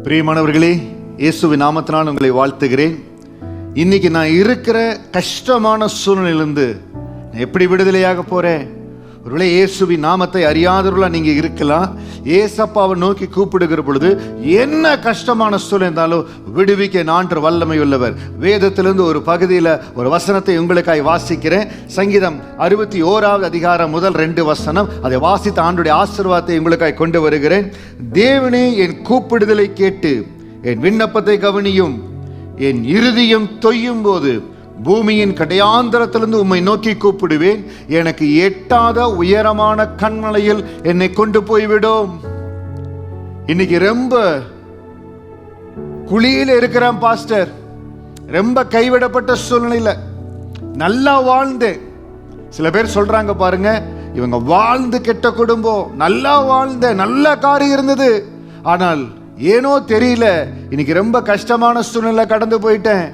பிரியமானவர்களே, இயேசுவின் நாமத்தினால் உங்களை வாழ்த்துகிறேன். இன்னைக்கு நான் இருக்கிற கஷ்டமான சூழ்நிலையிலிருந்து எப்படி விடுதலையாக போறேன்? ஒருவேளை இயேசுவின் நாமத்தை அறியாதவர்களா நீங்க இருக்கலாம். ஏசப்பாவை நோக்கி கூப்பிடுகிற பொழுது என்ன கஷ்டமான சூழ்நிலை இருந்தாலும் விடுவிக்க நான்ற வல்லமை உள்ளவர். வேதத்திலிருந்து ஒரு பகுதியில் ஒரு வசனத்தை உங்களுக்காய் வாசிக்கிறேன். சங்கீதம் 61வது அதிகாரம் முதல் 2 வசனம். அதை வாசித்த ஆண்டுடைய ஆசீர்வாதத்தை உங்களுக்காய் கொண்டு வருகிறேன். தேவனே, என் கூப்பிடுதலை கேட்டு என் விண்ணப்பத்தை கவனியும். என் இருதயம் தொய்யும் போது பூமியின் கடையாந்தரத்திலிருந்து உம்மை நோக்கி கூப்பிடுவேன். எனக்கு எட்டாத உயரமான கண்மலையில் என்னை கொண்டு போய்விடும். இன்னைக்கு ரொம்ப குழியில இருக்கிறான் பாஸ்டர். ரொம்ப கைவிடப்பட்ட சூழ்நிலையில நல்லா வாழ்ந்தேன். சில பேர் சொல்றாங்க பாருங்க, இவங்க வாழ்ந்து கெட்ட குடும்பம், நல்லா வாழ்ந்த நல்ல காரியம் இருந்தது, ஆனால் ஏனோ தெரியல இன்னைக்கு ரொம்ப கஷ்டமான சூழ்நிலை கடந்து போயிட்டேன்.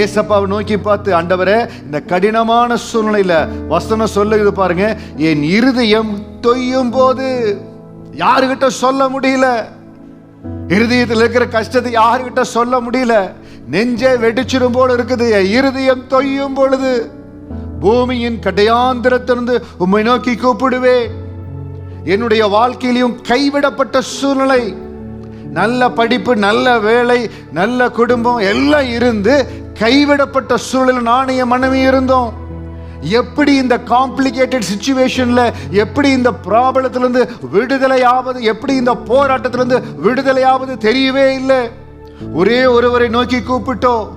ஏசப்பாவை நோக்கி பார்த்து, ஆண்டவரே, இந்த கடினமான சூழ்நிலையில வசனம் சொல்லுது பாருங்க, என் இருதயம் தொய்யும் போது. யாருகிட்ட சொல்ல முடியல, இருதயத்தில் இருக்கிற கஷ்டத்தை யாருகிட்ட சொல்ல முடியல. நெஞ்சே வெடிச்சிடும் போல இருக்குது. என் இருதயம் தொய்யும் பொழுது பூமியின் கடையாந்திரத்திலிருந்து உம்மை நோக்கி கூப்பிடுவேன். என்னுடைய வாழ்க்கையிலும் கைவிடப்பட்ட சூழ்நிலை, நல்ல படிப்பு, நல்ல வேலை, நல்ல குடும்பம் எல்லாம் இருந்து கைவிடப்பட்ட சூழலில் நானும் என் மனைவி இருந்தோம். எப்படி இந்த காம்ப்ளிகேட்டட் சிச்சுவேஷன்ல எப்படி இந்த ப்ராப்ளத்திலிருந்து விடுதலை ஆவது, எப்படி இந்த போராட்டத்திலிருந்து விடுதலை ஆவது தெரியவே இல்லை. ஒரே ஒருவரை நோக்கி கூப்பிட்டோம்.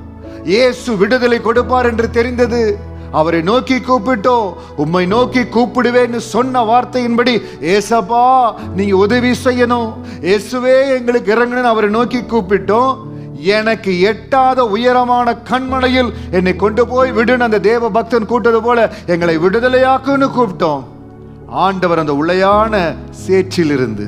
இயேசு விடுதலை கொடுப்பார் என்று தெரிந்தது. அவரை நோக்கி கூப்பிட்டோம். உம்மை நோக்கி கூப்பிடுவேன்னு சொன்ன வார்த்தையின்படி, ஏசப்பா நீங்க உதவி செய்யணும், இயேசுவே எங்களுக்கு இறங்கணும் அவரை நோக்கி கூப்பிட்டோம். எனக்கு எட்டாத உயரமான கண்மலையில் என்னை கொண்டு போய் விடுன்னு அந்த தேவ பக்தன் கூட்டது போல எங்களை விடுதலையாக்குன்னு கூப்பிட்டோம். ஆண்டவர் அந்த உளையான சேற்றிலிருந்து,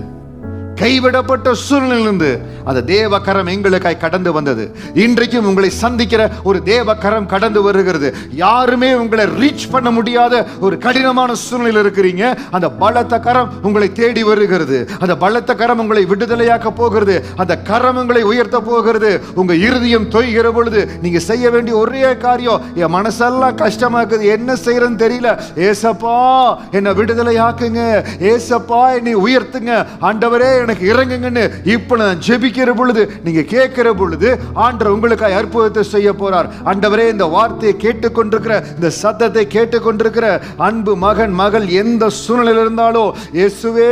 கைவிடப்பட்ட சூழ்நிலையிலிருந்து அந்த தேவ கரம் எங்களுக்காய் கடந்து வந்தது. இன்றைக்கும் உங்களை சந்திக்கிற ஒரு தேவ கரம் கடந்து வருகிறது. யாருமே உங்களை ரீச் பண்ண முடியாத ஒரு கடினமான சூழ்நிலையில் இருக்கிறீங்க. அந்த பலத்த கரம் உங்களை தேடி வருகிறது. அந்த பலத்த கரம் உங்களை விடுதலையாக்க போகிறது. அந்த கரம் உங்களை உயர்த்த போகிறது. உங்க இருதயம் தொய்கிற பொழுது நீங்க செய்ய வேண்டிய ஒரே காரியம், என் மனசெல்லாம் கஷ்டமா இருக்குது, என்ன செய்யறதுன்னு தெரியல, ஏசப்பா என்னை விடுதலையாக்குங்க, ஏசப்பா என்னை உயர்த்துங்க, ஆண்டவரே எனக்கு இறங்குங்கன்னு இப்ப நான் ஜெபிக்கிற பொழுது, நீங்க கேட்கிற பொழுது ஆண்டவர் உங்களுக்காக அற்புதத்தை செய்ய போறார். ஆண்டவரே, இந்த வார்த்தையை கேட்டுக்கொண்டிருக்கிற, இந்த சத்தத்தை கேட்டுக்கொண்டிருக்கிற அன்பு மகன் மகள் எந்த சூழ்நிலையில் இருந்தாலோ, இயேசுவே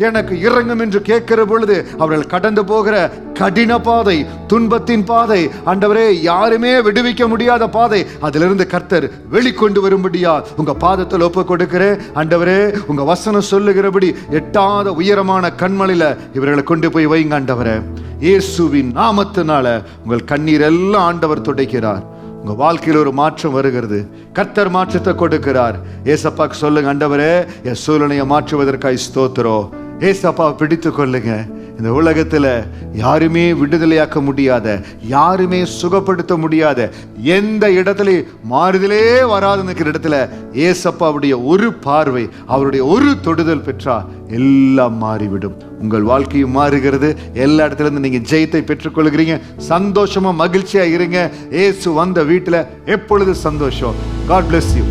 எனக்கு இறங்கும் என்று கேட்கிற பொழுது அவர்கள் கடந்து போகிற கடின பாதை, துன்பத்தின் பாதை, ஆண்டவரே யாருமே விடுவிக்க முடியாத பாதை, அதிலிருந்து கர்த்தர் வெளிக்கொண்டு வரும்படியா உங்க பாதத்தில் ஒப்பு கொடுக்கிறேன். ஆண்டவரே, உங்க வசனம் சொல்லுகிறபடி எட்டாத உயரமான கண்மலையில இவர்களை கொண்டு போய் வைங்க. ஆண்டவரே, இயேசுவின் நாமத்தினால உங்கள் கண்ணீர் எல்லாம் ஆண்டவர் துடைக்கிறார். உங்க வாழ்க்கையில் ஒரு மாற்றம் வருகிறது. கர்த்தர் மாற்றத்தை கொடுக்கிறார். ஏசப்பாக்கு சொல்லுங்க, ஆண்டவரே என் சூழ்நிலையை மாற்றுவதற்காக ஸ்தோத்திரம். ஏசப்பாவை பிடித்து கொள்ளுங்க. இந்த உலகத்துல யாருமே விடுதலையாக்க முடியாத, யாருமே சுகப்படுத்த முடியாத, எந்த இடத்துல மாறுதலே வராது இருக்கிற இடத்துல ஏசப்பாவுடைய ஒரு பார்வை, அவருடைய ஒரு தொடுதல் பெற்றா எல்லாம் மாறிவிடும். உங்கள் வாழ்க்கையும் மாறுகிறது. எல்லா இடத்துல இருந்து நீங்க ஜெயத்தை பெற்றுக்கொள்கிறீங்க. சந்தோஷமா மகிழ்ச்சியா இருங்க. இயேசு வந்த வீட்டுல எப்பொழுது சந்தோஷம். God bless you.